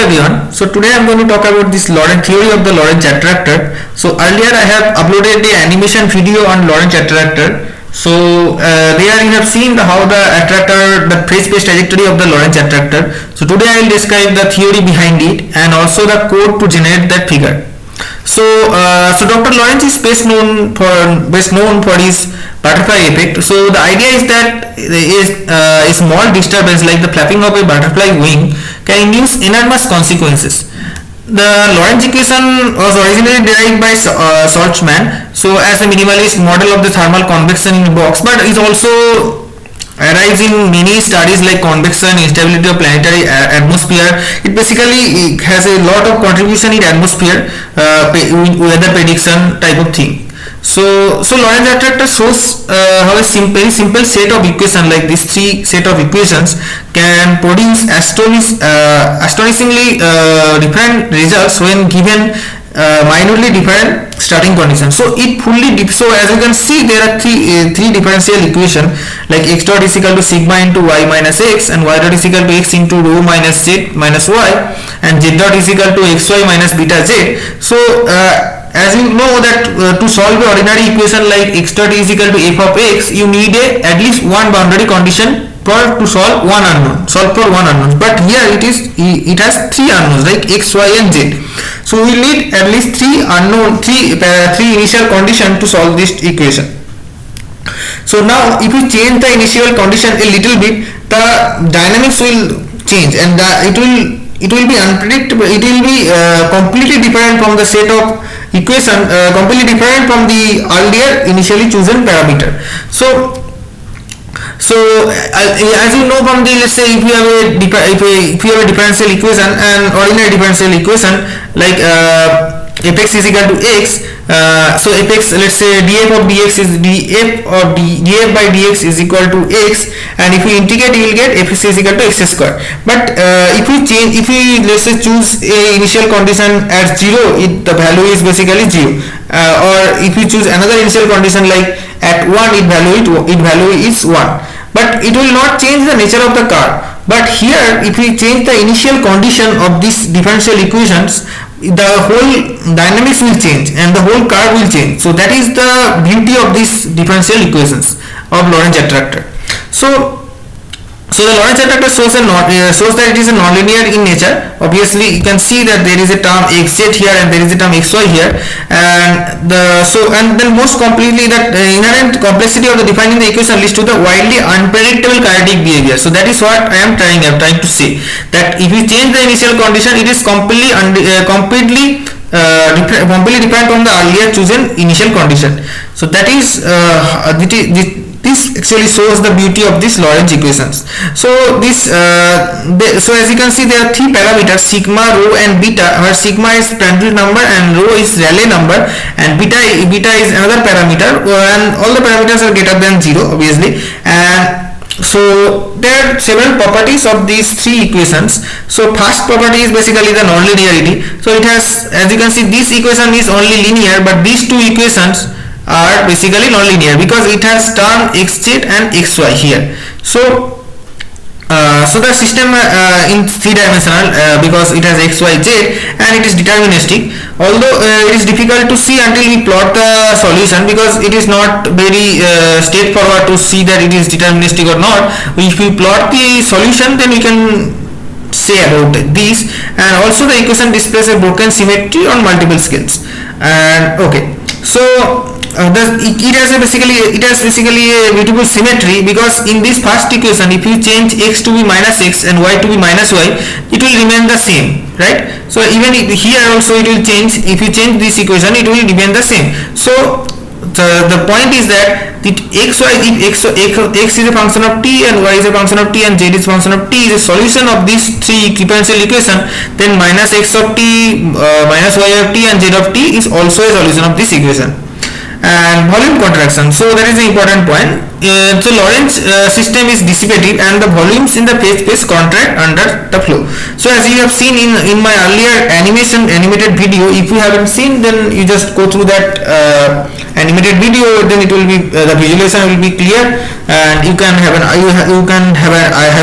everyone. So today I'm going to talk about this Lorentz theory of the Lorentz attractor. So earlier I have uploaded the animation video on Lorentz attractor. So there you have seen how the attractor, the phase space trajectory of the Lorentz attractor. So today I will describe the theory behind it and also the code to generate that figure. So Dr. Lorentz is best known for his butterfly effect. So the idea is that a small disturbance like the flapping of a butterfly wing can induce enormous consequences. The Lorentz equation was originally derived by Saltzman, so as a minimalist model of the thermal convection in a box, but it also arrives in many studies like convection, instability of planetary atmosphere. It basically has a lot of contribution in atmosphere, weather prediction type of thing. So Lorentz attractor shows how a simple set of equations like these three set of equations can produce astonishingly different results when given minorly different starting conditions. So as you can see, there are three differential equation like x dot is equal to sigma into y minus x, and y dot is equal to x into rho minus z minus y, and z dot is equal to xy minus beta z. So as you know that to solve the ordinary equation like x dot is equal to f of x, you need at least one boundary condition to solve one unknown, but here it has three unknowns like x, y and z. So we need at least three initial condition to solve this equation. So now if we change the initial condition a little bit, the dynamics will change, and it will be unpredictable. It will be completely different from the set of equation, completely different from the earlier initially chosen parameter. So as you know from the, let's say if you have a differential equation, and ordinary differential equation like fx is equal to x, so fx, let's say df of dx is df by dx is equal to x, and if we integrate you will get fx is equal to x square. But if we let's say choose a initial condition at 0, the value is basically 0, or if we choose another initial condition like at 1, its value is 1, but it will not change the nature of the curve. But here if we change the initial condition of these differential equations, the whole dynamics will change and the whole curve will change. So that is the beauty of these differential equations of Lorentz attractor. So the Lorentz attractor shows that it is a nonlinear in nature. Obviously you can see that there is a term xz here and there is a term xy here, and then most completely that inherent complexity of the defining the equation leads to the wildly unpredictable kinetic behavior. So that is what I am trying to say, that if you change the initial condition, it is completely different from the earlier chosen initial condition. So that is this actually shows the beauty of these Lorentz equations. So so as you can see, there are three parameters, sigma, rho and beta, where sigma is Prandtl number and rho is Rayleigh number, and beta is another parameter, and all the parameters are greater than 0 obviously. And so there are several properties of these three equations. So first property is basically the nonlinearity. So it has, as you can see, this equation is only linear, but these two equations are basically nonlinear because it has term xz and xy here. So the system in three dimensional because it has x, y, z, and it is deterministic. Although it is difficult to see until we plot the solution, because it is not very straightforward to see that it is deterministic or not. If we plot the solution, then we can say about this. And also the equation displays a broken symmetry on multiple scales. And okay, so it has basically a beautiful symmetry, because in this first equation if you change x to be minus x and y to be minus y, it will remain the same, right? So even here also it will change. If you change this equation, it will remain the same. So the point is that if x is a function of t and y is a function of t and z is a function of t is a solution of these three differential equation, then minus x of t, minus y of t and z of t is also a solution of this equation. And volume contraction, so that is the important point. so Lorentz system is dissipative and the volumes in the phase space contract under the flow. So as you have seen in my earlier animated video, if you haven't seen, then you just go through that animated video, then it will be the visualization will be clear and you can have an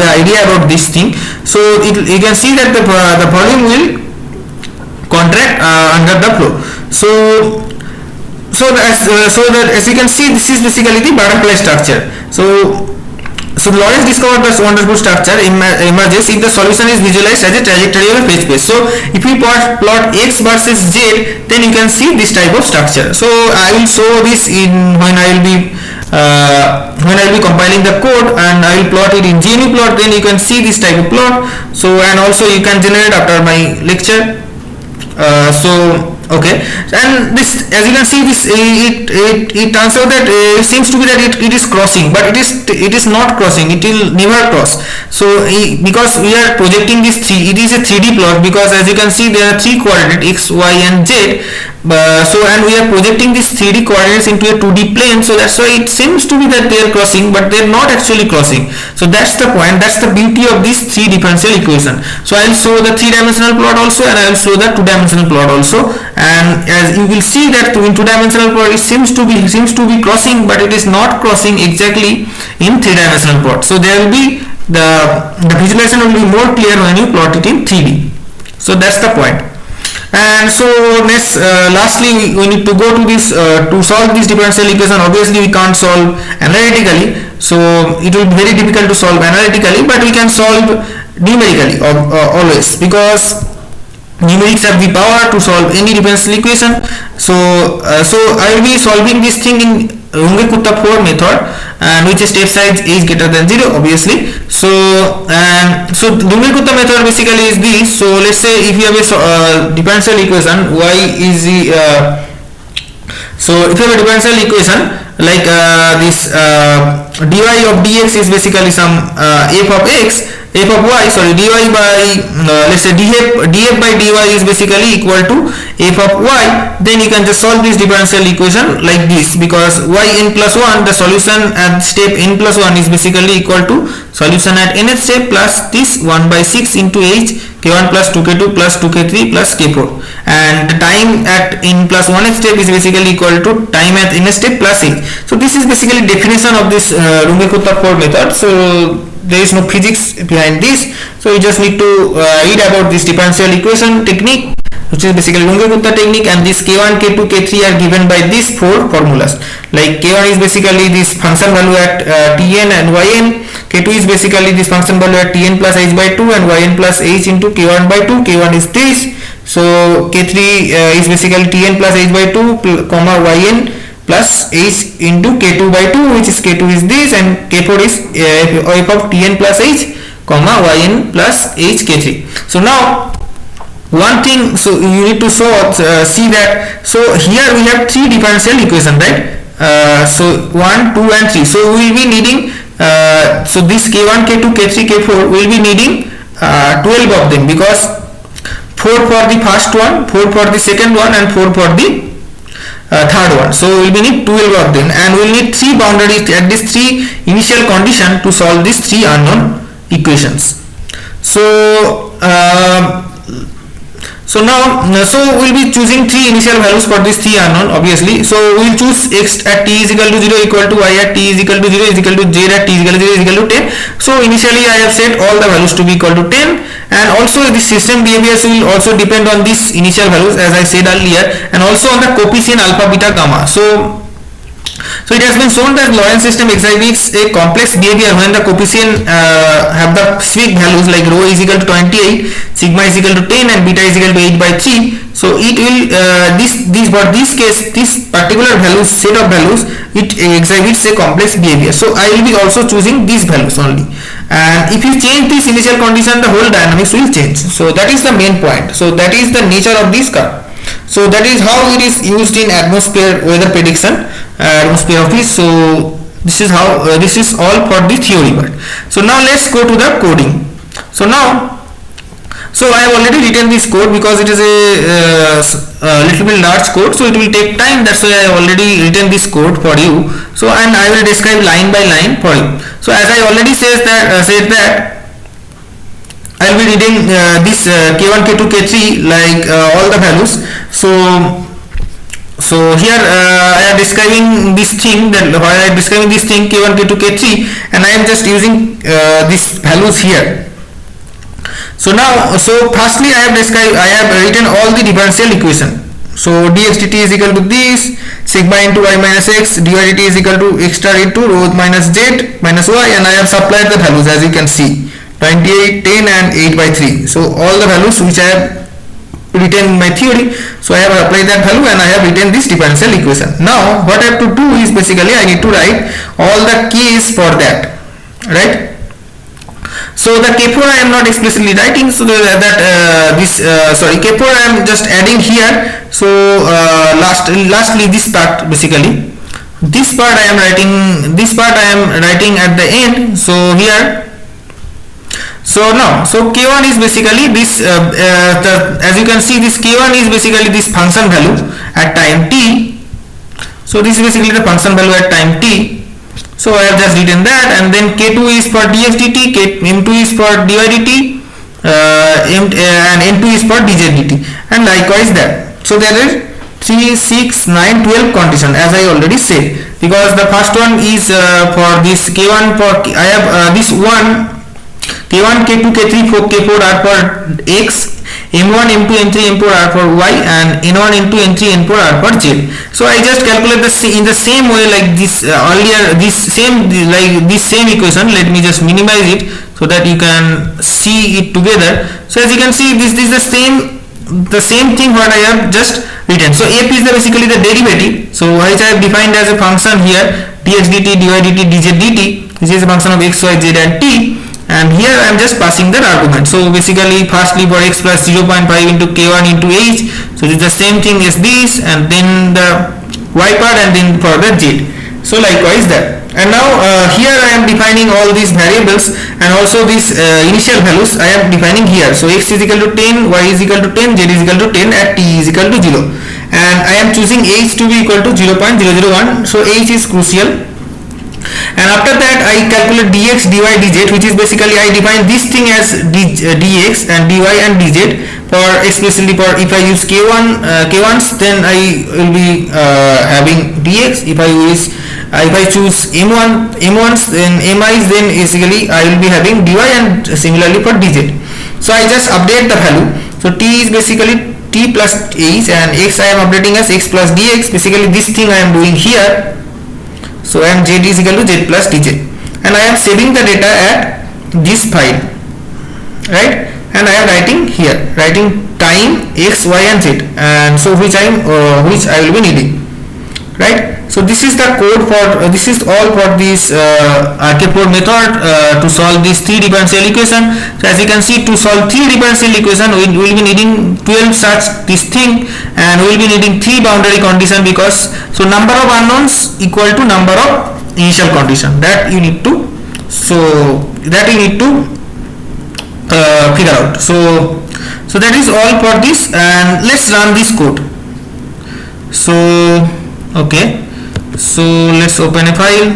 idea about this thing. So you can see that the volume will contract under the flow. So that as you can see, this is basically the butterfly structure. So Lorentz discovered this wonderful structure emerges if the solution is visualized as a trajectory of a phase space. So if we plot x versus z, then you can see this type of structure. So I will show this when I will be compiling the code, and I will plot it in GNU plot. Then you can see this type of plot. So and also you can generate after my lecture. Okay, and this, as you can see, this it turns out that it seems to be that it is crossing, but it is not crossing. It will never cross. So because we are projecting this it is a 3D plot, because as you can see there are 3 coordinates x, y and z. And we are projecting these 3D coordinates into a 2D plane, so that's why it seems to be that they are crossing, but they are not actually crossing. So that's the point, that's the beauty of this 3 differential equation. So I'll show the 3-dimensional plot also, and I'll show the 2-dimensional plot also. And as you will see that in 2-dimensional plot it seems to be crossing, but it is not crossing exactly in 3-dimensional plot. So there will be the visualization will be more clear when you plot it in 3D. So that's the point. And so next, lastly, we need to go to this to solve this differential equation. Obviously we can't solve analytically, so it will be very difficult to solve analytically, but we can solve numerically always, because numerics have the power to solve any differential equation. So I will be solving this thing in Runge-Kutta 4 method, and which is step size is greater than 0, obviously. So Runge-Kutta method basically is this. So let's say if you have a differential equation y is the so if you have a differential equation like this dy of dx is basically some f of y, sorry, dy by let's say df by dy is basically equal to f of y, then you can just solve this differential equation like this, because yn plus 1, the solution at step n plus 1 is basically equal to solution at nth step plus this 1 by 6 into h k1 plus 2k2 plus 2k3 plus k4, and the time at n plus 1th step is basically equal to time at nth step plus h. So this is basically definition of this Runge-Kutta 4 method. So there is no physics behind this, so you just need to read about this differential equation technique, which is basically Runge-Kutta technique, and this k1, k2, k3 are given by these 4 formulas. Like k1 is basically this function value at tn and yn, k2 is basically this function value at tn plus h by 2 and yn plus h into k1 by 2, k1 is this. So k3 is basically tn plus h by 2 comma yn plus h into k2 by 2, which is k2 is this, and k4 is f of tn plus h comma yn plus h k3. So now one thing, so you need to see that, so here we have 3 differential equation, right? So 1, 2 and 3. So we will be needing so this k1, k2, k3, k4 will be needing 12 of them, because 4 for the first one, 4 for the second one, and 4 for the third one. So we will need 12 of them, and we will need 3 boundaries at this 3 initial condition to solve these 3 unknown equations. So now we'll be choosing 3 initial values for these 3 unknown, obviously. So we'll choose x at t is equal to 0 equal to y at t is equal to 0 is equal to z at t is equal to 0 is equal to 10. So initially I have set all the values to be equal to 10, and also the system behaviors will also depend on these initial values, as I said earlier, and also on the coefficient alpha, beta, gamma. So it has been shown that Lorentz system exhibits a complex behavior when the coefficient have the specific values, like rho is equal to 28, sigma is equal to 10, and beta is equal to 8 by 3. So it will for this case, this particular values, set of values, it exhibits a complex behavior. So I will be also choosing these values only, and if you change this initial condition, the whole dynamics will change. So that is the main point. So that is the nature of this curve. So that is how it is used in atmosphere weather prediction, atmosphere office. So this is how this is all for the theory part. So now let's go to the coding. So now So I have already written this code because it is a little bit large code, so it will take time. That's why I have already written this code for you. So and I will describe line by line for you. So as I already said that I will be reading this k1, k2, k3 like all the values. So here I am describing this thing, that while I am describing this thing k1, k2, k3, and I am just using these values here. So now, so firstly I have written all the differential equation. So dx dt is equal to this, sigma into y minus x, dy dt is equal to x star into rho minus z minus y, and I have supplied the values as you can see, 28, 10 and 8 by 3. So all the values which I have written in my theory, so I have applied that value and I have written this differential equation. Now what I have to do is basically I need to write all the k's for that, right? So the k4 I am not explicitly writing, so k4 I am just adding here. So lastly this part, basically this part I am writing at the end. So here, so now, so k1 is basically this as you can see, this k1 is basically this function value at time t. So this is basically the function value at time t. So I have just written that, and then k2 is for dx dt, m2 is for dy dt, and n2 is for dz dt, and likewise that. So there is 3, 6, 9, 12 condition as I already said, because the first one is for this k1, for I have this one k1, k2, k3, k4 are for x, m1, m2, m3, m4 are for y, and n1, n2, n3, n4 are for z. So I just calculate in the same way like this earlier, this same equation. Let me just minimize it so that you can see it together. So as you can see, this is the same thing what I have just written. So f is basically the derivative, so which I have defined as a function here, dx dt, dy dt, dz dt, which is a function of x, y, z and t. And here I am just passing the argument. So basically firstly for x plus 0.5 into k1 into h, so it is the same thing as this, and then the y part, and then for the z. So likewise that. And now here I am defining all these variables, and also these initial values I am defining here. So x is equal to 10, y is equal to 10, z is equal to 10 at t is equal to 0, and I am choosing h to be equal to 0.001. So h is crucial. And after that I calculate dx, dy, dz, which is basically I define this thing as dx and dy and dz for explicitly for if I use k1s, then I will be having dx. If I choose m1s, then mi's, then basically I will be having dy, and similarly for dz. So I just update the value. So t is basically t plus h, and x I am updating as x plus dx. Basically this thing I am doing here. So and z is equal to z plus dz, and I am saving the data at this file, right? And I am writing here, time, x, y and z, and so which I will be needing, right? So this is the code for this is all for this RK4 method to solve these 3 differential equation. So as you can see, to solve 3 differential equation we will be needing 12 such this thing, and we will be needing 3 boundary condition, because so number of unknowns equal to number of initial condition that you need to figure out. So that is all for this, and let's run this code. So okay, so let's open a file,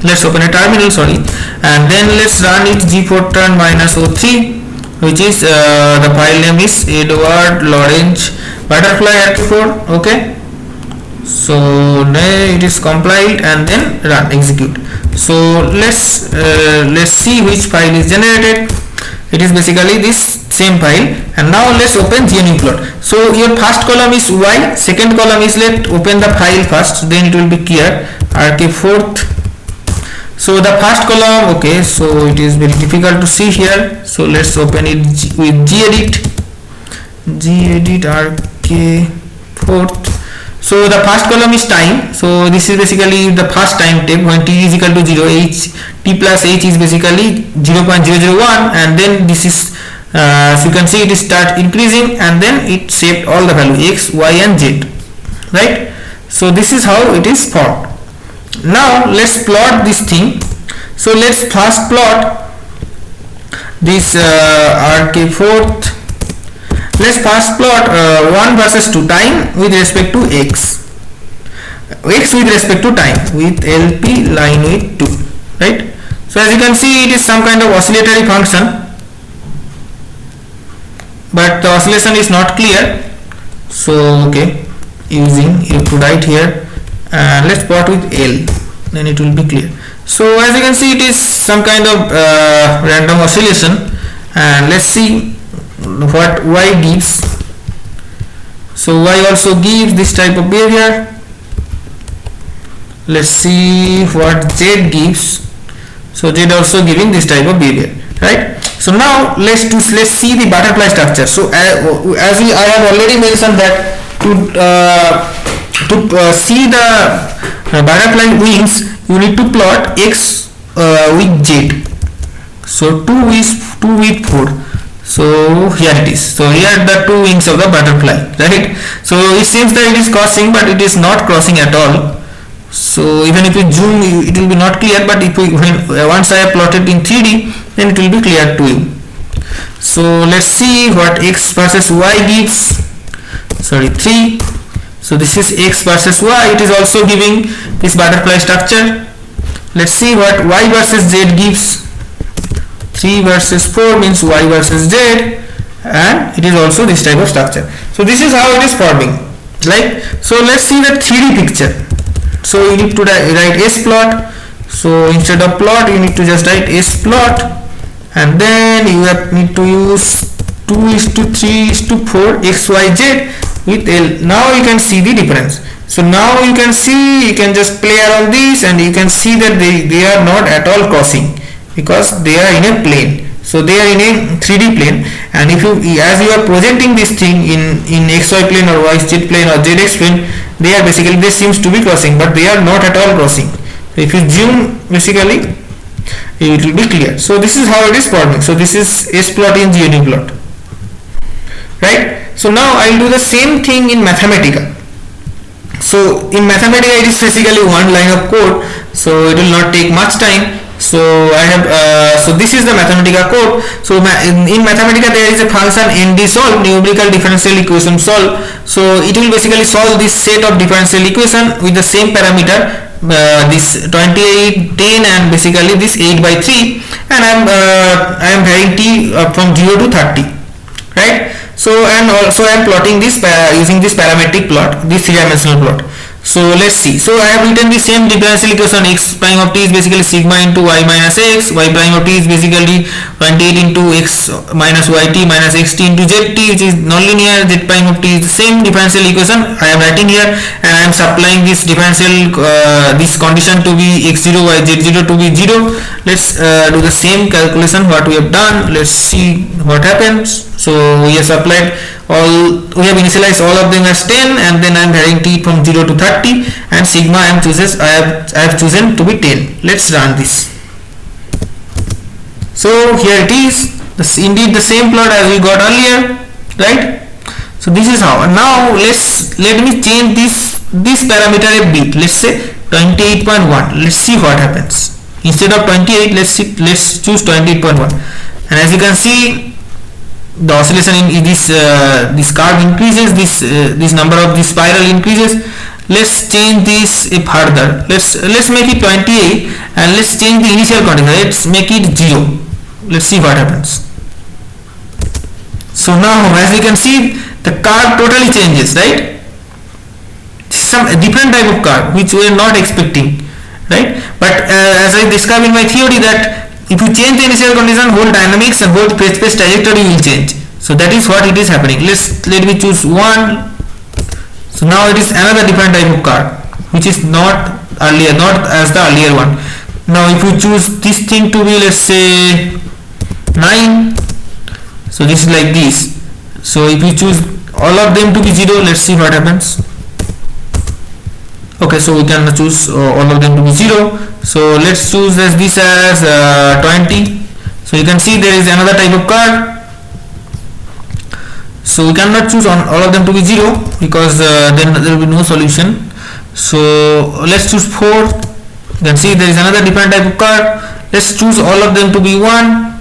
let's open a terminal, sorry, and then let's run it gfortran -03, which is the file name is Edward Lawrence Butterfly RK4. okay, so it is compiled and then run, execute. So let's see which file is generated. It is basically this same file, and now let's open GNUplot. So your first column is y, second column is left. Open the file first, then it will be clear. RK4th. So the first column, okay, so it is very difficult to see here, so let's open it with gedit RK4th. So the first column is time, so this is basically the first time tab when t is equal to 0, t plus h is basically 0.001, and then this is so you can see it start increasing, and then it saved all the value x, y and z, right? So this is how it is formed. Now let's plot this thing. So let's first plot this RK fourth. Let's first plot 1 versus 2 time with respect to x with respect to time with LP line with 2, right? So as you can see, it is some kind of oscillatory function, but the oscillation is not clear. So okay, you have to write here, and let's plot with L, then it will be clear. So as you can see, it is some kind of random oscillation, and let's see what Y gives. So Y also gives this type of behavior. Let's see what Z gives. So Z also giving this type of behavior, right? So now let's see the butterfly structure. So as I have already mentioned that to see the butterfly wings, you need to plot x with Z. So 2 with 4. So here it is. So here are the 2 wings of the butterfly, right? So it seems that it is crossing, but it is not crossing at all. So even if we zoom, it will be not clear, but if once I have plotted in 3D, then it will be clear to you. So let's see what x versus y gives. 3. So this is x versus y. It is also giving this butterfly structure. Let's see what y versus z gives. 3 versus 4 means y versus z, and it is also this type of structure. So this is how it is forming, right? So let's see the 3D picture. So you need to write S plot. So instead of plot, you need to just write S plot, and then you need to use 2:3:4 x y z with L. Now you can see the difference. So now you can see, you can just play around this, and you can see that they are not at all crossing, because they are in a plane. So they are in a 3D plane, and if you, as you are projecting this thing in xy plane or yz plane or zx plane, they seems to be crossing, but they are not at all crossing. So if you zoom, basically it will be clear. So this is how it is forming. So this is S plot in GNU plot, right? So now I will do the same thing in Mathematica. So in Mathematica, it is basically one line of code, so it will not take much time. So I have so this is the Mathematica code. So in Mathematica, there is a function NDSolve, numerical differential equation solve. So it will basically solve this set of differential equation with the same parameter, this 28, 10, and basically this 8 by 3, and I am varying t from 0 to 30, right? So and also I am plotting this using this parametric plot, this 3-dimensional plot. So let's see. So I have written the same differential equation. X prime of t is basically sigma into y minus x. Y prime of t is basically 28 into x minus yt minus xt into zt, which is nonlinear. Z prime of t is the same differential equation I am writing here, and I am supplying this differential this condition to be x0 y z0 to be 0. Let's do the same calculation what we have done. Let's see what happens. So we have supplied we have initialized all of them as 10, and then I am varying t from 0 to 30, and sigma I have chosen to be 10. Let's run this. So here it is, indeed the same plot as we got earlier, right? So this is how. Now let me change this parameter a bit. Let's say 28.1. Let's see what happens. Instead of 28, let's choose 28.1, and as you can see, the oscillation in this curve increases, this number of this spiral increases. Let's change this further. Let's make it 28, and let's change the initial condition. Let's make it 0. Let's see what happens. So now, as you can see, the curve totally changes, right? Some different type of curve which we are not expecting, right? But as I described in my theory, that if you change the initial condition, whole dynamics and whole phase space trajectory will change. So that is what it is happening. Let me choose 1. So now it is another different type of curve, which is not as the earlier one. Now if you choose this thing to be, let's say 9, so this is like this. So if you choose all of them to be 0, let's see what happens. Okay, so we can choose all of them to be 0. So let's choose this as 20. So you can see there is another type of curve. So we cannot choose on all of them to be 0, because then there will be no solution. So let's choose 4. You can see there is another different type of curve. Let's choose all of them to be 1.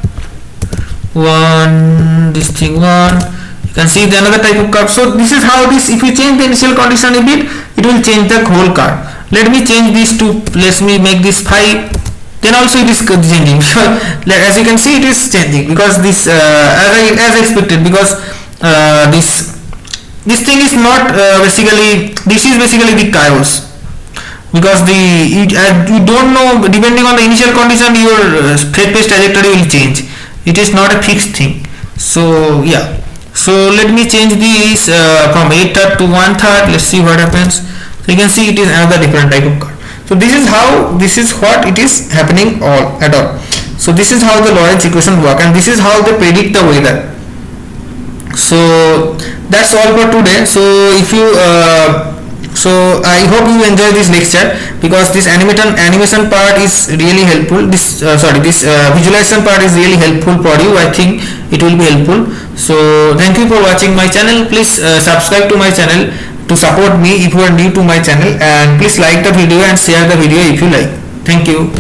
1, this thing 1. You can see the another type of curve. So this is how this, if you change the initial condition a bit, it will change the whole curve. Let me change this to, let me make this 5, then also it is changing. So as you can see, it is changing because this as expected, because this thing is not basically, this is basically the chaos, because you don't know, depending on the initial condition, your phase space trajectory will change. It is not a fixed thing. So yeah, so let me change this from 8/3 to 1/3. Let's see what happens. So you can see it is another different type of curve. So this is how, this is what it is happening all at all. So this is how the Lorentz equation work, and this is how they predict the weather. So that's all for today. So if you so I hope you enjoy this lecture, because this animation part is really helpful. This this visualization part is really helpful for you. I think it will be helpful. So thank you for watching my channel. Please subscribe to my channel to support me if you are new to my channel, and please like the video and share the video if you like. Thank you.